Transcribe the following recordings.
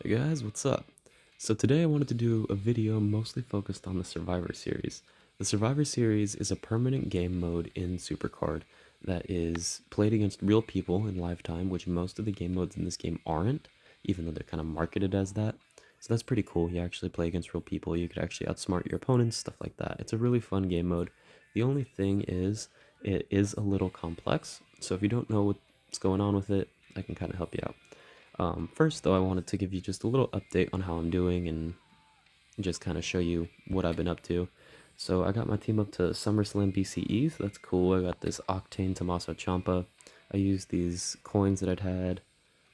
Hey guys, what's up? So today I wanted to do a video mostly focused on the Survivor Series. The Survivor Series is a permanent game mode in Supercard that is played against real people in live time, which most of the game modes in this game aren't, even though they're kind of marketed as that. So that's pretty cool. You actually play against real people, you could actually outsmart your opponents, stuff like that. It's a really fun game mode. The only thing is, it is a little complex, so if you don't know what's going on with it, I can kind of help you out. First, though, I wanted to give you just a little update on how I'm doing and just kind of show you what I've been up to. So I got my team up to SummerSlam BCE, so that's cool. I got this Octane Tommaso Ciampa. I used these coins that I'd had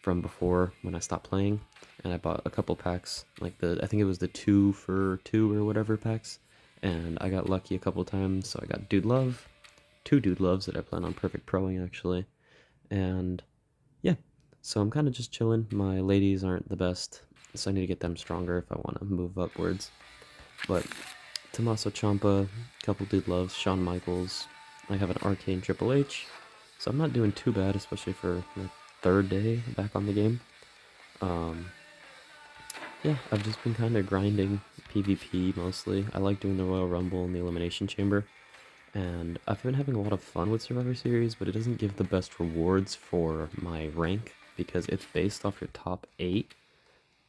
from before when I stopped playing, and I bought a couple packs, like I think it was the 2 for 2 or whatever packs, and I got lucky a couple times, so I got Dude Love, 2 Dude Loves that I plan on perfect proing actually, and yeah, so I'm kind of just chilling. My ladies aren't the best, so I need to get them stronger if I want to move upwards. But Tommaso Ciampa, couple Dude Loves, Shawn Michaels. I have an Arcane Triple H, so I'm not doing too bad, especially for my third day back on the game. Yeah, I've just been kind of grinding PvP mostly. I like doing the Royal Rumble and the Elimination Chamber, and I've been having a lot of fun with Survivor Series, but it doesn't give the best rewards for my rank because it's based off your top 8,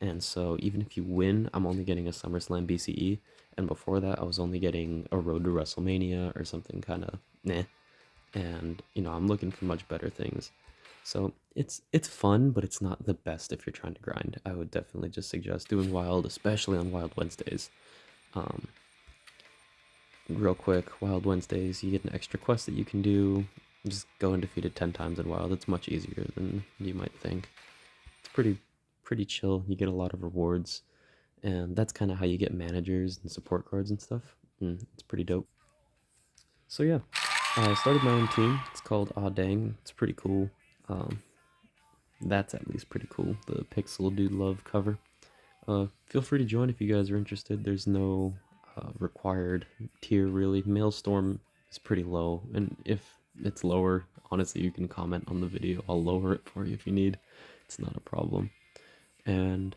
and so even if you win, I'm only getting a SummerSlam BCE, and before that I was only getting a Road to WrestleMania or something kind of meh, and I'm looking for much better things. So it's fun, but it's not the best if you're trying to grind. I would definitely just suggest doing Wild, especially on Wild Wednesdays. Um, Real quick, Wild Wednesdays, you get an extra quest that you can do. Just go undefeated 10 times in Wild. It's much easier than you might think. It's pretty chill. You get a lot of rewards, and that's kind of how you get managers and support cards and stuff. It's pretty dope. So yeah, I started my own team. It's called AHH DANG. It's pretty cool. Um, that's at least pretty cool. The Pixel Dude Love cover. Feel free to join if you guys are interested. There's no required tier really. Maelstrom is pretty low, and if it's lower, honestly, you can comment on the video. I'll lower it for you if you need. It's not a problem. And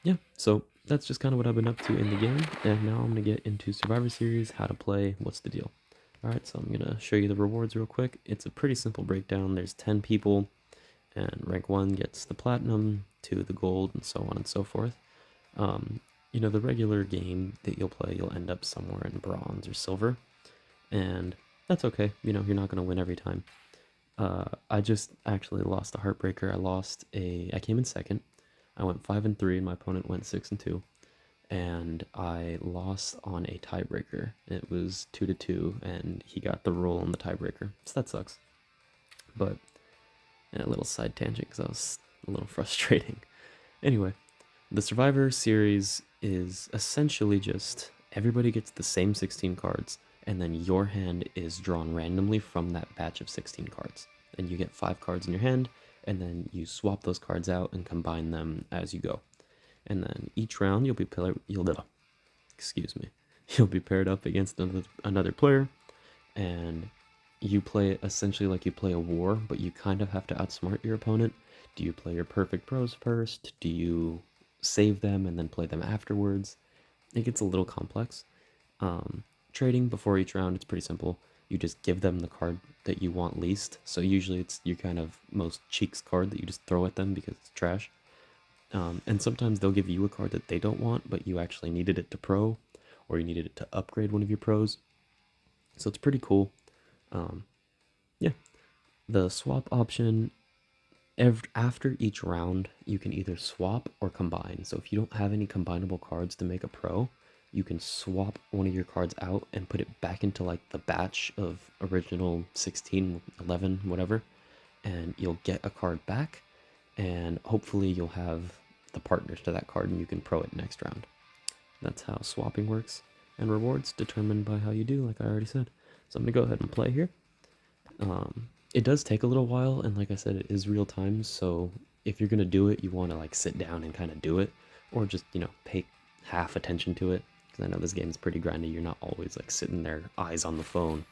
yeah, so that's just kind of what I've been up to in the game. And now I'm gonna get into Survivor Series, how to play, what's the deal. Alright, so I'm gonna show you the rewards real quick. It's a pretty simple breakdown. There's 10 people, and rank 1 gets the platinum, 2 the gold, and so on and so forth. The regular game that you'll play, you'll end up somewhere in bronze or silver, and that's okay. You're not going to win every time. I just actually lost a heartbreaker. I came in second. I went 5-3, and my opponent went 6-2, and I lost on a tiebreaker. It was 2-2, and he got the roll on the tiebreaker, so that sucks. But a little side tangent because that was a little frustrating. Anyway, the Survivor Series is essentially just everybody gets the same 16 cards, and then your hand is drawn randomly from that batch of 16 cards. And you get 5 cards in your hand, and then you swap those cards out and combine them as you go. And then each round you'll be paired up against another player, and you play essentially like you play a war, but you kind of have to outsmart your opponent. Do you play your perfect pros first? Do you save them and then play them afterwards? It gets a little complex. Trading before each round, it's pretty simple. You just give them the card that you want least. So usually it's your kind of most cheeks card that you just throw at them because it's trash. And sometimes they'll give you a card that they don't want, but you actually needed it to pro, or you needed it to upgrade one of your pros. So it's pretty cool. Yeah, the swap option, after each round, you can either swap or combine. So if you don't have any combinable cards to make a pro, you can swap one of your cards out and put it back into like the batch of original 16, 11, whatever, and you'll get a card back, and hopefully you'll have the partners to that card and you can pro it next round. That's how swapping works, and rewards determined by how you do, like I already said. So I'm gonna go ahead and play here. It does take a little while, and like I said, it is real time, so if you're gonna do it, you want to like sit down and kind of do it, or just pay half attention to it, because I know this game is pretty grindy. You're not always like sitting there eyes on the phone.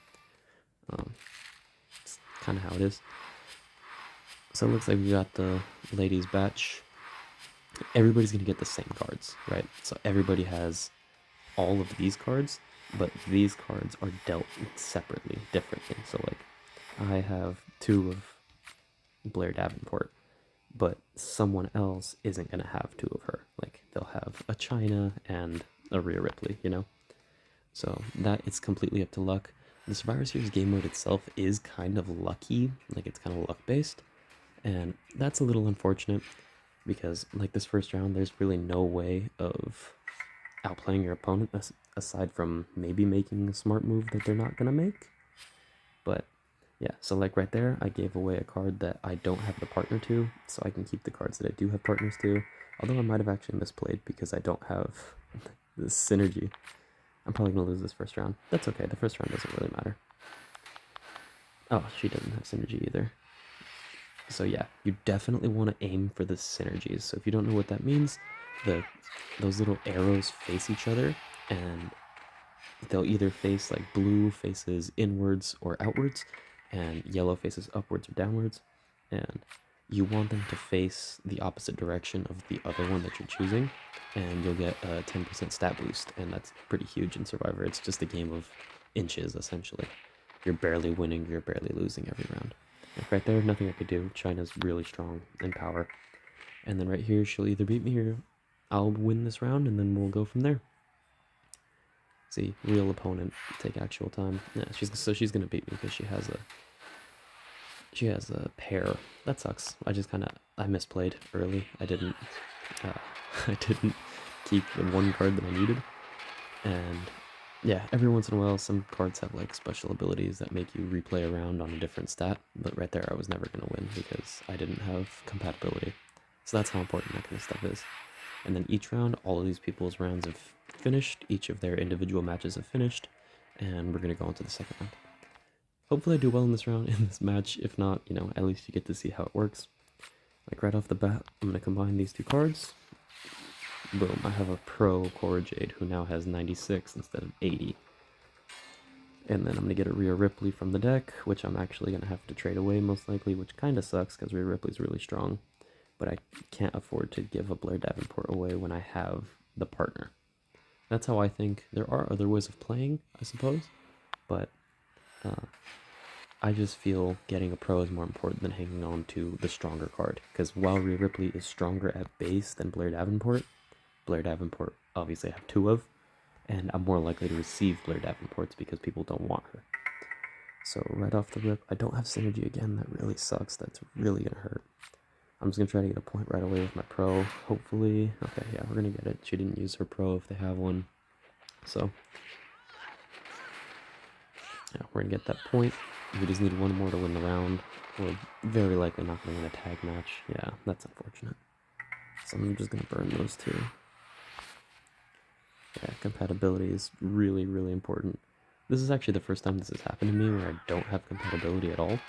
It's kind of how it is. So it looks like we got the ladies batch. everybody's going to get the same cards, right? So everybody has all of these cards, but these cards are dealt separately, differently. So like, I have 2 of Blair Davenport, but someone else isn't going to have 2 of her. Like, they'll have a China and a Rhea Ripley, you know? So that it's completely up to luck. The Survivor Series game mode itself is kind of lucky, like it's kind of luck based, and that's a little unfortunate because like this first round, there's really no way of outplaying your opponent aside from maybe making a smart move that they're not gonna make. But yeah, so like right there, I gave away a card that I don't have the partner to, so I can keep the cards that I do have partners to. Although I might have actually misplayed because I don't have this synergy. I'm probably going to lose this first round. That's okay, the first round doesn't really matter. Oh, she doesn't have synergy either. So yeah, you definitely want to aim for the synergies. So if you don't know what that means, those little arrows face each other, and they'll either face like blue faces inwards or outwards, and yellow faces upwards or downwards, and you want them to face the opposite direction of the other one that you're choosing, and you'll get a 10% stat boost, and that's pretty huge in Survivor. It's just a game of inches, essentially. You're barely winning, you're barely losing every round. Like right there, nothing I could do. China's really strong in power. And then right here, she'll either beat me or I'll win this round, and then we'll go from there. See, real opponent, take actual time. Yeah, she's gonna beat me because she has a pair. That sucks. I misplayed early. I didn't I didn't keep the one card that I needed. And yeah, every once in a while some cards have like special abilities that make you replay a round on a different stat, but right there I was never gonna win because I didn't have compatibility. So that's how important that kind of stuff is. And then each round, all of these people's rounds have finished, each of their individual matches have finished, and we're gonna go on to the second round. Hopefully I do well in this round, in this match. If not, you know, at least you get to see how it works. Like right off the bat, I'm gonna combine these 2 cards. Boom, I have a pro Cora Jade who now has 96 instead of 80. And then I'm gonna get a Rhea Ripley from the deck, which I'm actually gonna have to trade away most likely, which kinda sucks because Rhea Ripley's really strong. But I can't afford to give a Blair Davenport away when I have the partner. That's how I think. There are other ways of playing, I suppose, but I just feel getting a pro is more important than hanging on to the stronger card. Because while Rhea Ripley is stronger at base than Blair Davenport obviously I have 2 of, and I'm more likely to receive Blair Davenports because people don't want her. So right off the rip, I don't have synergy again. That really sucks. That's really gonna hurt. I'm just gonna try to get a point right away with my pro, hopefully. Okay, yeah, we're gonna get it. She didn't use her pro if they have one. So yeah, we're gonna get that point. We just need 1 more to win the round. We're very likely not gonna win a tag match. Yeah, that's unfortunate. So I'm just gonna burn those 2. Yeah, compatibility is really, really important. This is actually the first time this has happened to me where I don't have compatibility at all.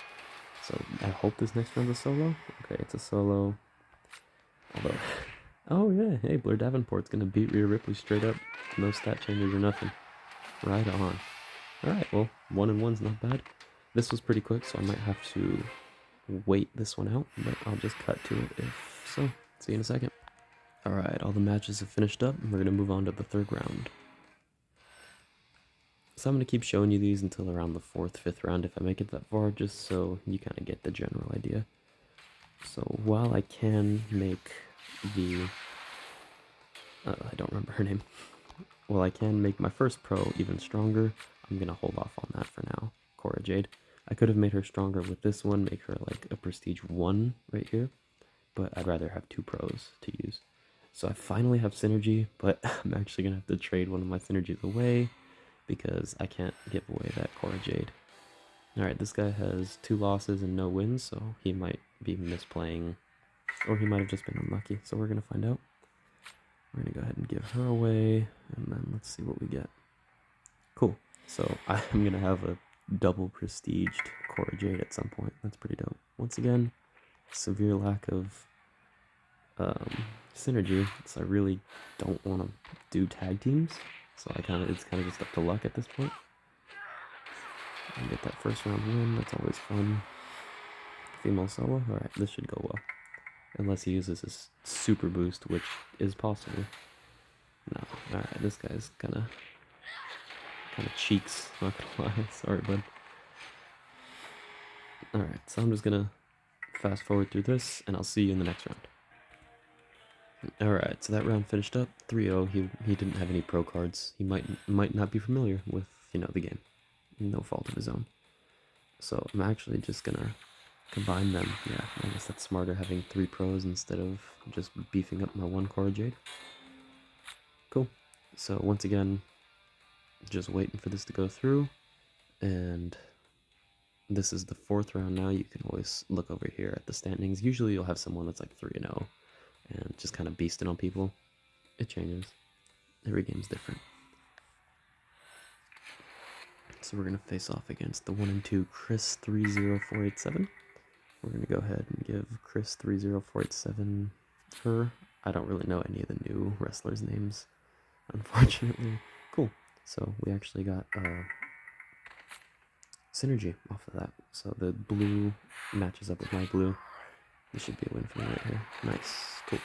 So I hope this next round's a solo. Okay, it's a solo. Although, oh yeah, hey, Blair Davenport's gonna beat Rhea Ripley straight up. No stat changes or nothing. Right on. Alright, well, 1 and 1's not bad. This was pretty quick, so I might have to wait this one out, but I'll just cut to it if so. See you in a second. Alright, all the matches have finished up, and we're gonna move on to the 3rd round. So I'm going to keep showing you these until around the 4th, 5th round if I make it that far, just so you kind of get the general idea. So while I can make the... I don't remember her name. While I can make my first pro even stronger, I'm going to hold off on that for now. Cora Jade. I could have made her stronger with this one, make her like a prestige 1 right here, but I'd rather have 2 pros to use. So I finally have synergy, but I'm actually going to have to trade one of my synergies away, because I can't give away that Cora Jade. Alright, this guy has 2 losses and no wins, so he might be misplaying, or he might have just been unlucky, so we're going to find out. We're going to go ahead and give her away, and then let's see what we get. Cool, so I'm going to have a double prestiged Cora Jade at some point. That's pretty dope. Once again, severe lack of synergy, so I really don't want to do tag teams. So it's kind of just up to luck at this point. And get that first round win, that's always fun. Female solo, alright, this should go well. Unless he uses his super boost, which is possible. No. Alright, this guy's kinda cheeks, not gonna lie. Sorry, bud. Alright, so I'm just gonna fast forward through this, and I'll see you in the next round. Alright, so that round finished up 3-0. He didn't have any pro cards. He might not be familiar with, the game. No fault of his own. So I'm actually just gonna combine them. Yeah, I guess that's smarter, having 3 pros instead of just beefing up my 1 Cora Jade. Cool. So once again, just waiting for this to go through, and this is the 4th round now. You can always look over here at the standings. Usually you'll have someone that's like 3-0 and just kind of beasting on people. It changes. Every game's different. So we're going to face off against the 1 and 2 Chris 30487. We're going to go ahead and give Chris 30487 her. I don't really know any of the new wrestlers' names, unfortunately. Cool. So we actually got synergy off of that. So the blue matches up with my blue. This should be a win for me right here. Nice. Cool.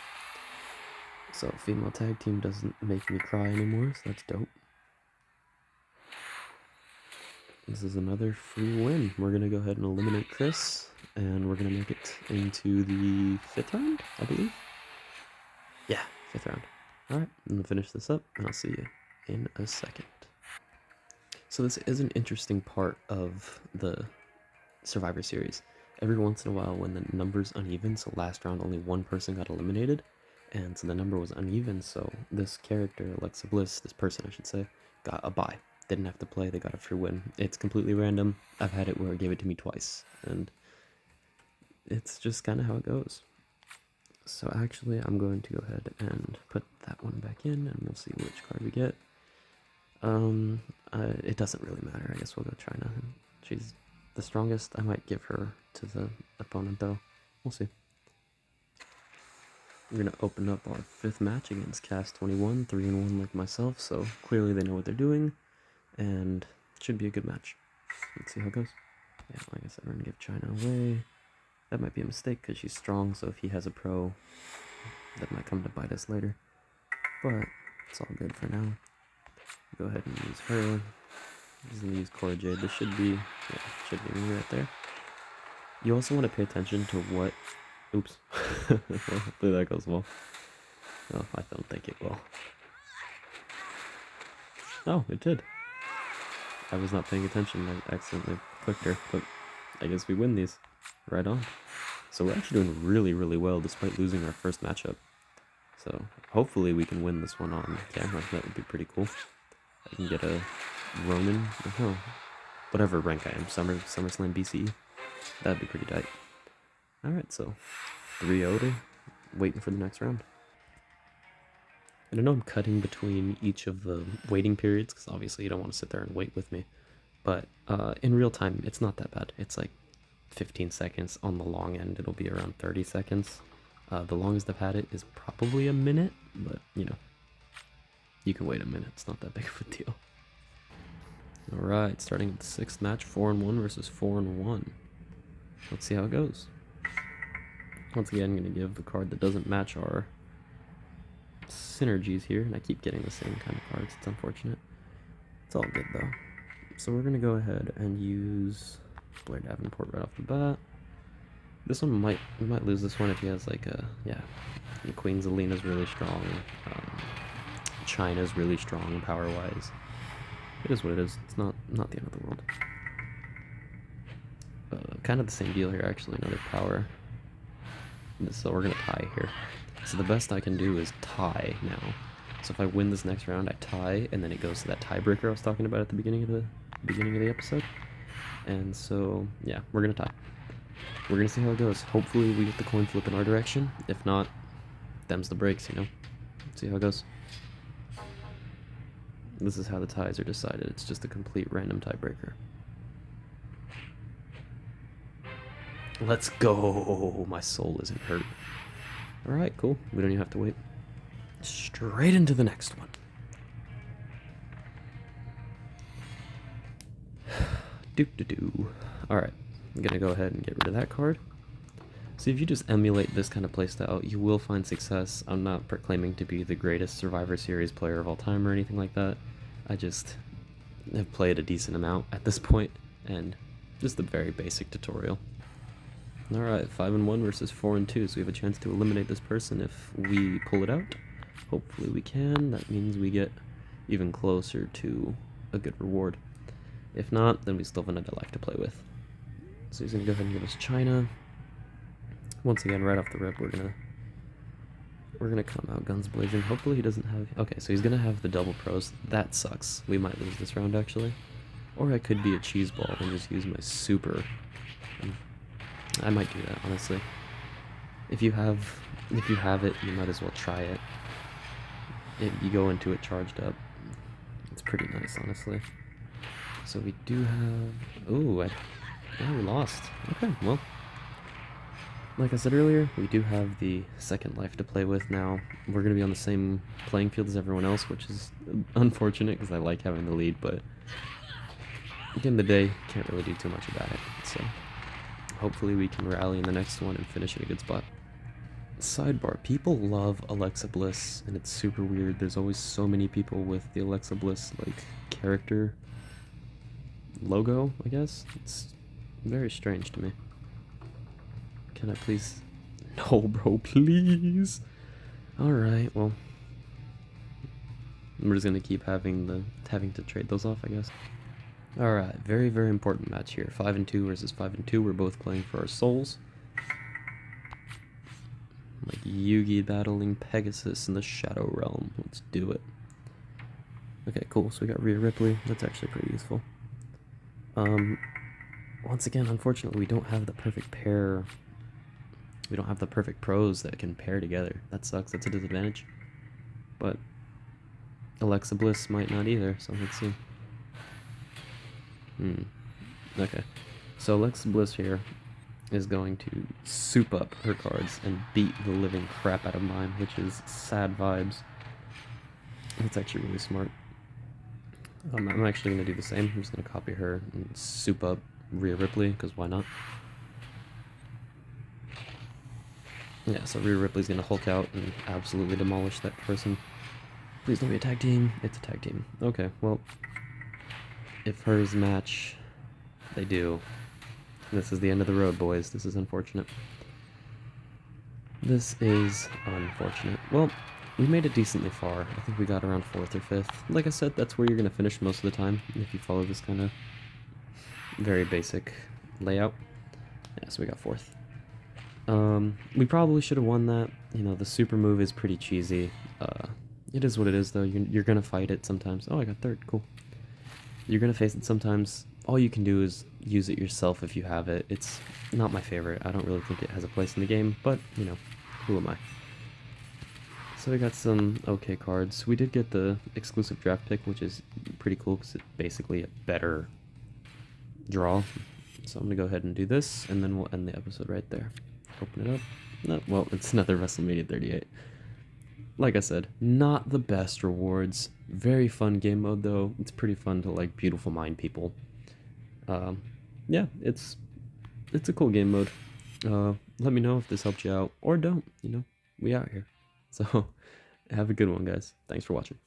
So female tag team doesn't make me cry anymore, so that's dope. This is another free win. We're going to go ahead and eliminate Chris, and we're going to make it into the 5th round, I believe. Yeah, 5th round. Alright, I'm going to finish this up, and I'll see you in a second. So this is an interesting part of the Survivor Series. Every once in a while when the number's uneven, so last round only 1 person got eliminated, and so the number was uneven, so this character, Alexa Bliss, this person I should say, got a bye. Didn't have to play, they got a free win. It's completely random. I've had it where it gave it to me twice, and it's just kind of how it goes. So actually, I'm going to go ahead and put that one back in, and we'll see which card we get. It doesn't really matter. I guess we'll go China. She's the strongest. I might give her to the opponent, though. We'll see. We're going to open up our 5th match against Cast 21, 3-1 like myself, so clearly they know what they're doing, and it should be a good match. Let's see how it goes. Yeah, like I said, we're going to give China away. That might be a mistake because she's strong, so if he has a pro, that might come to bite us later. But it's all good for now. Go ahead and use her. Just gonna use Cora Jade. This should be, yeah, should be me right there. You also want to pay attention to what. Oops. Hopefully that goes well. No, I don't think it will. Oh, it did. I was not paying attention. I accidentally clicked her, but I guess we win these. Right on. So we're actually doing really, really well despite losing our first matchup. So hopefully we can win this one on camera. That would be pretty cool. I can get a Roman, oh, whatever rank I am, SummerSlam BCE. That'd be pretty tight. Alright, so 3-0 to waiting for the next round. And I know I'm cutting between each of the waiting periods, because obviously you don't want to sit there and wait with me. But in real time, it's not that bad. It's like 15 seconds. On the long end, it'll be around 30 seconds. The longest I've had it is probably a minute, but, you can wait a minute. It's not that big of a deal. Alright, starting with the 6th match, 4-1 versus 4-1. Let's see how it goes. Once again, I'm going to give the card that doesn't match our synergies here, and I keep getting the same kind of cards. It's unfortunate. It's all good, though. So we're going to go ahead and use Blair Davenport right off the bat. This one we might lose this one if he has like a, yeah, Queen Zelina's really strong. China's really strong power-wise. It is what it is. It's not the end of the world. Kind of the same deal here, actually. Another power. So we're gonna tie here. So the best I can do is tie now. So if I win this next round, I tie, and then it goes to that tiebreaker I was talking about at the beginning of the episode. And so yeah, we're gonna tie. We're gonna see how it goes. Hopefully we get the coin flip in our direction. If not, them's the breaks, Let's see how it goes. This is how the ties are decided. It's just a complete random tiebreaker. Let's go! My soul isn't hurt. Alright, cool. We don't even have to wait. Straight into the next one. Doop-de-doo. Alright, I'm gonna go ahead and get rid of that card. So if you just emulate this kind of playstyle, you will find success. I'm not proclaiming to be the greatest Survivor Series player of all time or anything like that. I just have played a decent amount at this point, and just a very basic tutorial. Alright, 5-1 versus 4-2, so we have a chance to eliminate this person if we pull it out. Hopefully we can. That means we get even closer to a good reward. If not, then we still have another life to play with. So he's gonna go ahead and give us China. Once again, right off the rip, we're gonna come out guns blazing. Hopefully he doesn't have... Okay, so he's gonna have the double pros. That sucks. We might lose this round, actually. Or I could be a cheese ball and just use my super. I might do that, honestly. If you have it, you might as well try it. If you go into it charged up, it's pretty nice, honestly. So we do have... Ooh, we lost. Okay, well... Like I said earlier, we do have the second life to play with now. We're going to be on the same playing field as everyone else, which is unfortunate because I like having the lead, but at the end of the day, can't really do too much about it. So hopefully we can rally in the next one and finish in a good spot. Sidebar, people love Alexa Bliss, and it's super weird. There's always so many people with the Alexa Bliss, like, character logo, I guess. It's very strange to me. Can I please? No, bro, please. Alright, well. We're just gonna keep having to trade those off, I guess. Alright, very, very important match here. 5-2 versus 5-2. We're both playing for our souls. Like Yugi battling Pegasus in the Shadow Realm. Let's do it. Okay, cool. So we got Rhea Ripley. That's actually pretty useful. Once again, unfortunately, we don't have the perfect pair. We don't have the perfect pros that can pair together. That sucks. That's a disadvantage. But Alexa Bliss might not either, so let's see. Okay. So Alexa Bliss here is going to soup up her cards and beat the living crap out of mine, which is sad vibes. That's actually really smart. I'm actually going to do the same. I'm just going to copy her and soup up Rhea Ripley, because why not? Yeah, so Rhea Ripley's going to Hulk out and absolutely demolish that person. Please don't be a tag team. It's a tag team. Okay, well, if hers match, they do. This is the end of the road, boys. This is unfortunate. This is unfortunate. Well, we made it decently far. I think we got around 4th or 5th. Like I said, that's where you're going to finish most of the time, if you follow this kind of very basic layout. Yeah, so we got 4th. We probably should have won that. You know, the super move is pretty cheesy. It is what it is, though. You're going to fight it sometimes. Oh, I got 3rd. Cool. You're going to face it sometimes. All you can do is use it yourself if you have it. It's not my favorite. I don't really think it has a place in the game, but, you know, who am I? So we got some okay cards. We did get the exclusive draft pick, which is pretty cool because it's basically a better draw. So I'm going to go ahead and do this, and then we'll end the episode right there. Open it up. No, well, it's another WrestleMania 38. Like I said, not the best rewards. Very fun game mode, though. It's pretty fun to, like, beautiful mind people. Yeah, it's a cool game mode. Let me know if this helped you out, or don't, you know. We out here. So, have a good one, guys. Thanks for watching.